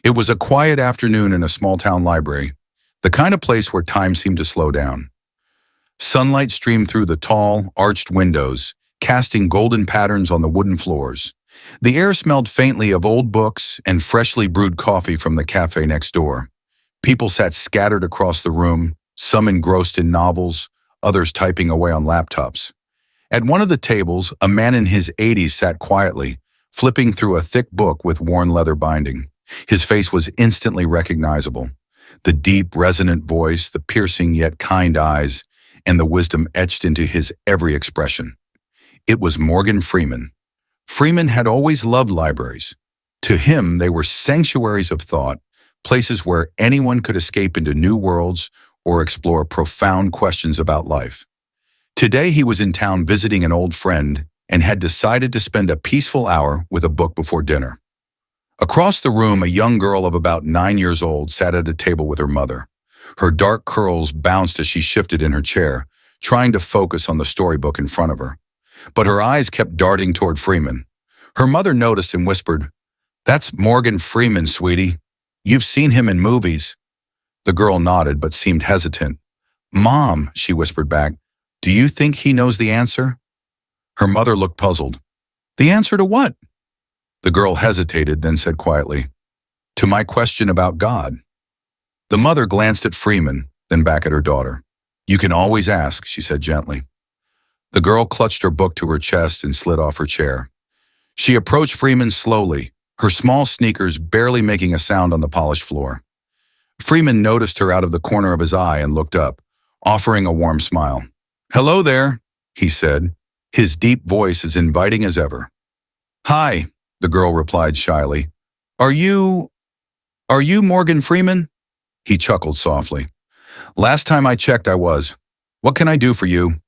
It was a quiet afternoon in a small-town library, the kind of place where time seemed to slow down. Sunlight streamed through the tall, arched windows, casting golden patterns on the wooden floors. The air smelled faintly of old books and freshly brewed coffee from the cafe next door. People sat scattered across the room, some engrossed in novels, others typing away on laptops. At one of the tables, a man in his 80s sat quietly, flipping through a thick book with worn leather binding. His face was instantly recognizable. The deep, resonant voice, the piercing yet kind eyes, and the wisdom etched into his every expression. It was Morgan Freeman. Freeman had always loved libraries. To him, they were sanctuaries of thought, places where anyone could escape into new worlds or explore profound questions about life. Today, he was in town visiting an old friend and had decided to spend a peaceful hour with a book before dinner. Across the room, a young girl of about 9 years old sat at a table with her mother. Her dark curls bounced as she shifted in her chair, trying to focus on the storybook in front of her. But her eyes kept darting toward Freeman. Her mother noticed and whispered, "That's Morgan Freeman, sweetie. You've seen him in movies." The girl nodded but seemed hesitant. "Mom," she whispered back, "do you think he knows the answer?" Her mother looked puzzled. "The answer to what?" The girl hesitated, then said quietly, "To my question about God." The mother glanced at Freeman, then back at her daughter. "You can always ask," she said gently. The girl clutched her book to her chest and slid off her chair. She approached Freeman slowly, her small sneakers barely making a sound on the polished floor. Freeman noticed her out of the corner of his eye and looked up, offering a warm smile. "Hello there," he said, his deep voice as inviting as ever. "Hi," the girl replied shyly. Are you Morgan Freeman?" He chuckled softly. "Last time I checked, I was. What can I do for you?"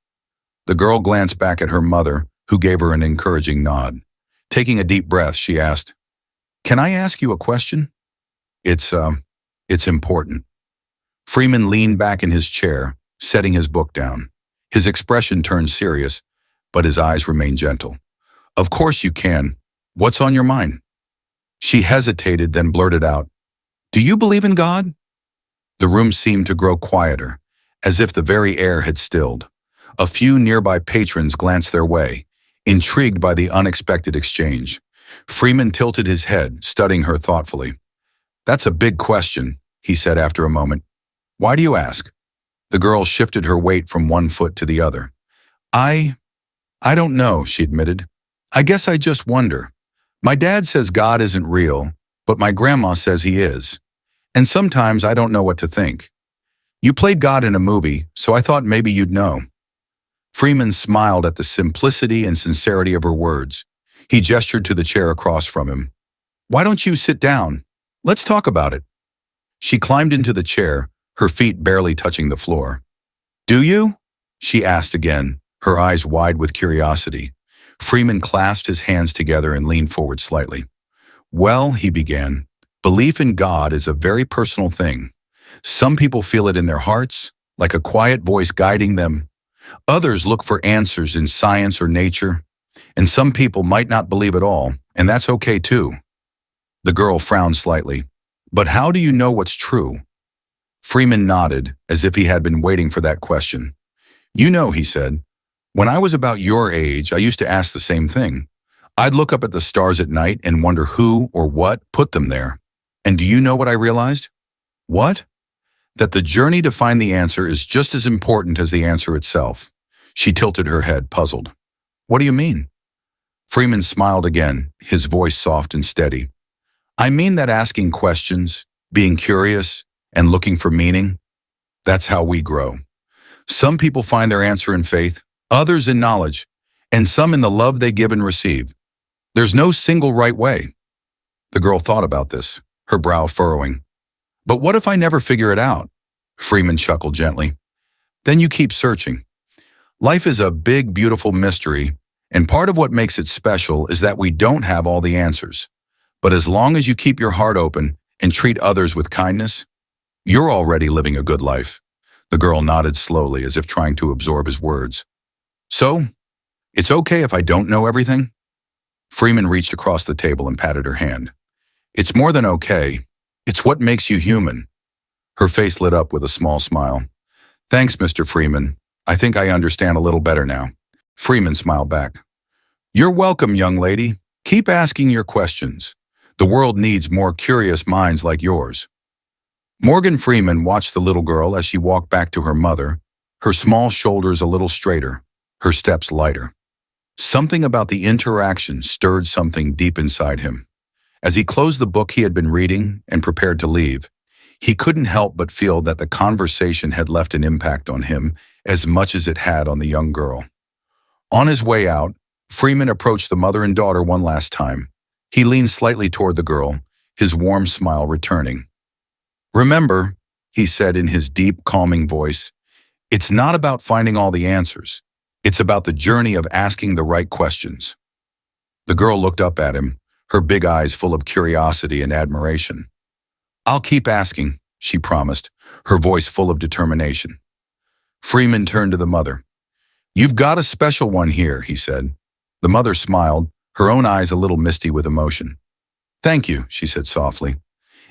The girl glanced back at her mother, who gave her an encouraging nod. Taking a deep breath, she asked, "Can I ask you a question?" It's important." Freeman leaned back in his chair, setting his book down. His expression turned serious, but his eyes remained gentle. "Of course you can. What's on your mind?" She hesitated, then blurted out, "Do you believe in God?" The room seemed to grow quieter, as if the very air had stilled. A few nearby patrons glanced their way, intrigued by the unexpected exchange. Freeman tilted his head, studying her thoughtfully. "That's a big question," he said after a moment. "Why do you ask?" The girl shifted her weight from one foot to the other. I don't know," she admitted. "I guess I just wonder. My dad says God isn't real, but my grandma says he is. And sometimes I don't know what to think. You played God in a movie, so I thought maybe you'd know." Freeman smiled at the simplicity and sincerity of her words. He gestured to the chair across from him. "Why don't you sit down? Let's talk about it." She climbed into the chair, her feet barely touching the floor. "Do you?" she asked again, her eyes wide with curiosity. Freeman clasped his hands together and leaned forward slightly. "Well," he began, "belief in God is a very personal thing. Some people feel it in their hearts, like a quiet voice guiding them. Others look for answers in science or nature. And some people might not believe at all, and that's okay too." The girl frowned slightly. "But how do you know what's true?" Freeman nodded, as if he had been waiting for that question. "You know," he said, "when I was about your age, I used to ask the same thing. I'd look up at the stars at night and wonder who or what put them there. And do you know what I realized?" "What?" "That the journey to find the answer is just as important as the answer itself." She tilted her head, puzzled. "What do you mean?" Freeman smiled again, his voice soft and steady. "I mean that asking questions, being curious, and looking for meaning, that's how we grow. Some people find their answer in faith, others in knowledge, and some in the love they give and receive. There's no single right way." The girl thought about this, her brow furrowing. "But what if I never figure it out?" Freeman chuckled gently. "Then you keep searching. Life is a big, beautiful mystery, and part of what makes it special is that we don't have all the answers. But as long as you keep your heart open and treat others with kindness, you're already living a good life." The girl nodded slowly, as if trying to absorb his words. "So, it's okay if I don't know everything?" Freeman reached across the table and patted her hand. "It's more than okay. It's what makes you human." Her face lit up with a small smile. "Thanks, Mr. Freeman. I think I understand a little better now." Freeman smiled back. "You're welcome, young lady. Keep asking your questions. The world needs more curious minds like yours." Morgan Freeman watched the little girl as she walked back to her mother, her small shoulders a little straighter, her steps lighter. Something about the interaction stirred something deep inside him. As he closed the book he had been reading and prepared to leave, he couldn't help but feel that the conversation had left an impact on him as much as it had on the young girl. On his way out, Freeman approached the mother and daughter one last time. He leaned slightly toward the girl, his warm smile returning. "Remember," he said in his deep, calming voice, "it's not about finding all the answers. It's about the journey of asking the right questions." The girl looked up at him, her big eyes full of curiosity and admiration. "I'll keep asking," she promised, her voice full of determination. Freeman turned to the mother. "You've got a special one here," he said. The mother smiled, her own eyes a little misty with emotion. "Thank you," she said softly,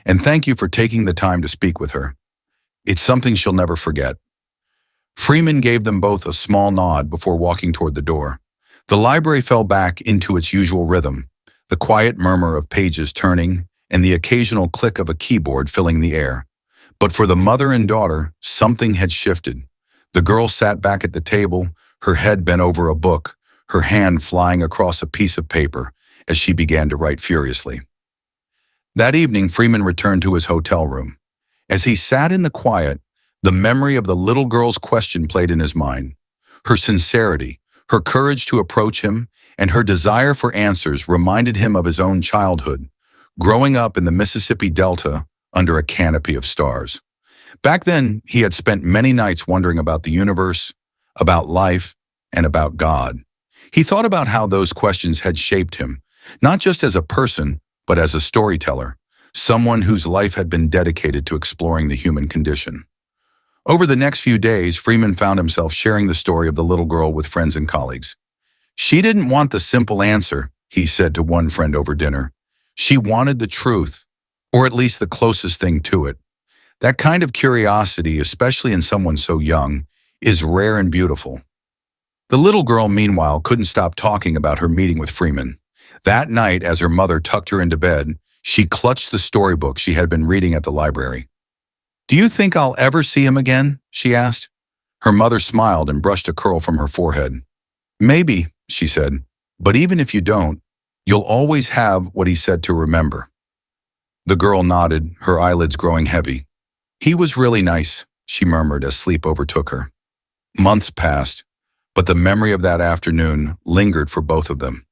"and thank you for taking the time to speak with her. It's something she'll never forget." Freeman gave them both a small nod before walking toward the door. The library fell back into its usual rhythm, the quiet murmur of pages turning and the occasional click of a keyboard filling the air. But for the mother and daughter, something had shifted. The girl sat back at the table, her head bent over a book, her hand flying across a piece of paper as she began to write furiously. That evening, Freeman returned to his hotel room. As he sat in the quiet, the memory of the little girl's question played in his mind. Her sincerity, her courage to approach him, and her desire for answers reminded him of his own childhood, growing up in the Mississippi Delta under a canopy of stars. Back then, he had spent many nights wondering about the universe, about life, and about God. He thought about how those questions had shaped him, not just as a person, but as a storyteller, someone whose life had been dedicated to exploring the human condition. Over the next few days, Freeman found himself sharing the story of the little girl with friends and colleagues. "She didn't want the simple answer," he said to one friend over dinner. "She wanted the truth, or at least the closest thing to it. That kind of curiosity, especially in someone so young, is rare and beautiful." The little girl, meanwhile, couldn't stop talking about her meeting with Freeman. That night, as her mother tucked her into bed, she clutched the storybook she had been reading at the library. "Do you think I'll ever see him again?" she asked. Her mother smiled and brushed a curl from her forehead. "Maybe," she said, "but even if you don't, you'll always have what he said to remember." The girl nodded, her eyelids growing heavy. "He was really nice," she murmured as sleep overtook her. Months passed, but the memory of that afternoon lingered for both of them.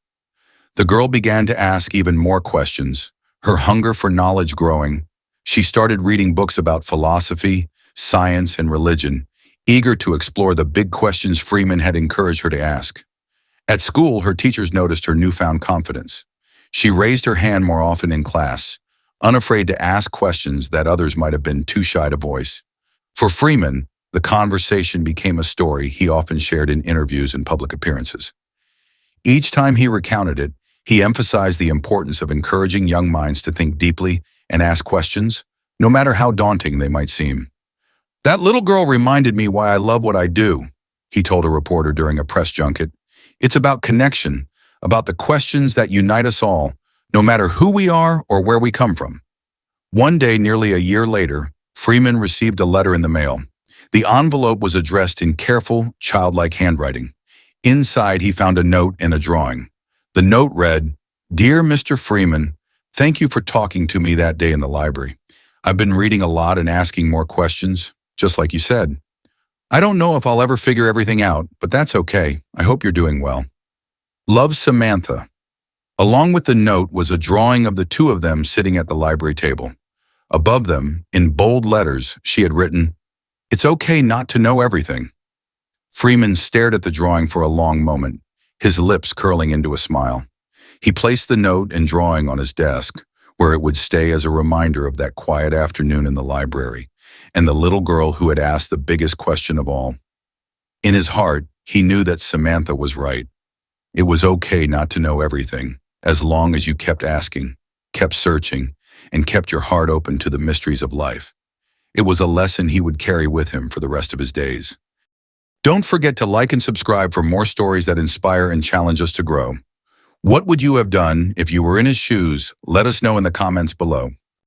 The girl began to ask even more questions, her hunger for knowledge growing. She started reading books about philosophy, science, and religion, eager to explore the big questions Freeman had encouraged her to ask. At school, her teachers noticed her newfound confidence. She raised her hand more often in class, unafraid to ask questions that others might have been too shy to voice. For Freeman, the conversation became a story he often shared in interviews and public appearances. Each time he recounted it, he emphasized the importance of encouraging young minds to think deeply and ask questions, no matter how daunting they might seem. "That little girl reminded me why I love what I do," he told a reporter during a press junket. "It's about connection, about the questions that unite us all, no matter who we are or where we come from." One day, nearly a year later, Freeman received a letter in the mail. The envelope was addressed in careful, childlike handwriting. Inside, he found a note and a drawing. The note read, "Dear Mr. Freeman, thank you for talking to me that day in the library. I've been reading a lot and asking more questions, just like you said. I don't know if I'll ever figure everything out, but that's okay. I hope you're doing well. Love, Samantha." Along with the note was a drawing of the two of them sitting at the library table. Above them, in bold letters, she had written, "It's okay not to know everything." Freeman stared at the drawing for a long moment, his lips curling into a smile. He placed the note and drawing on his desk, where it would stay as a reminder of that quiet afternoon in the library, and the little girl who had asked the biggest question of all. In his heart, he knew that Samantha was right. It was okay not to know everything, as long as you kept asking, kept searching, and kept your heart open to the mysteries of life. It was a lesson he would carry with him for the rest of his days. Don't forget to like and subscribe for more stories that inspire and challenge us to grow. What would you have done if you were in his shoes? Let us know in the comments below.